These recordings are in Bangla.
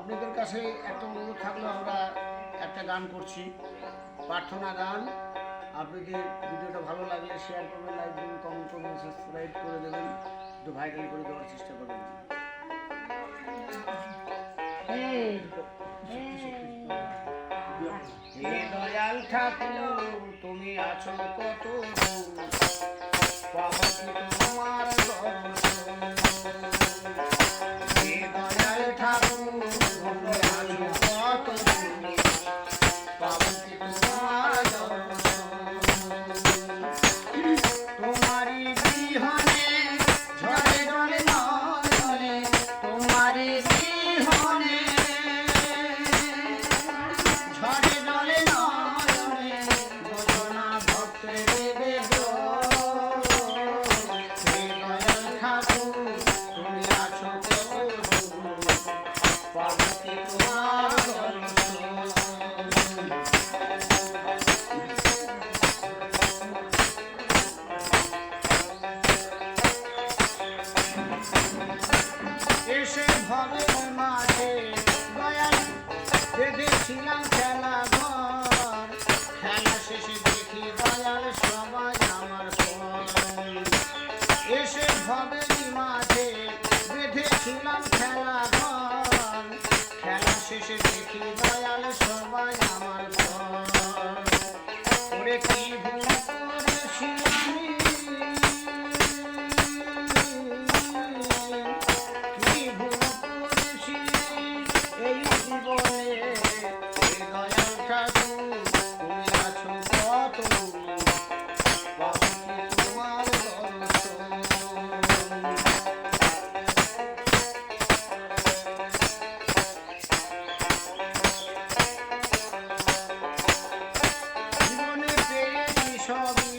আপনাদের কাছে একটা অনুরোধ থাকলো, আমরা একটা গান করছি, প্রার্থনা গান। আপনাদের ভিডিওটা ভালো লাগলে শেয়ার করবেন, লাইক দেবেন, কমেন্ট করবেন, সাবস্ক্রাইব করে দেবেন, একটু ভাইরাল করে দেওয়ার চেষ্টা করবেন। হে দয়াল ঠাকুর তুমি আছো কত তোমার দর্শন। হে দয়াল ঠাকুর তুমি আছো কত তোমার দর্শন। তোমারি বিহনে ঝরে জলে নলে, তোমারি বিহনে ঝরে জলে নলে, বোঝনা ভক্তের দেবে হে দয়াল ঠাকুর তুমি আছো কত পার্বতী তোমার দর্শন। এসে ভবের মাঝে দয়াল বেঁধেছিলাম খেলা ঘর, খেলা শেষে দেখি দয়াল সবাই আমার পর। এসে ভবের মাঝে বেঁধেছিলাম খেলা ঘর, খেলা শেষে দেখি দয়াল সবাই আমার পর। ওরে কি ভুল করেছি আমি, কি ভুল করেছি এই জীবনে। হে দয়াল ঠাকুর তুমি আছো কত পাবো কি তোমার দর্শন। জীবনে পেয়েছি সবই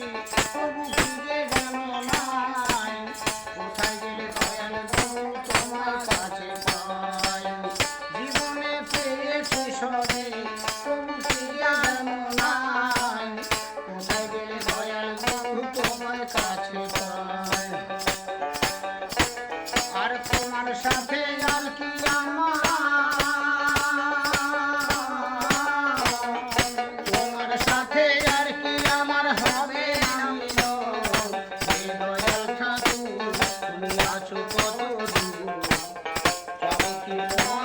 তবু খুঁজে যেন নাই, কোথায় গেলে দয়াল গো তোমার কাছে পাই। জীবনে পেয়েছি সবই তবু খুঁজে যেন নাই, কোথায় গেলে দয়াল গো তোমার কাছে পাই। আর তোমার সাথে আর কি আমার, তোমার সাথে আর কি আমার হবে না মিলন। হে দয়াল ঠাকুর তুমি আছো কত দূর, পাবো কি তোমার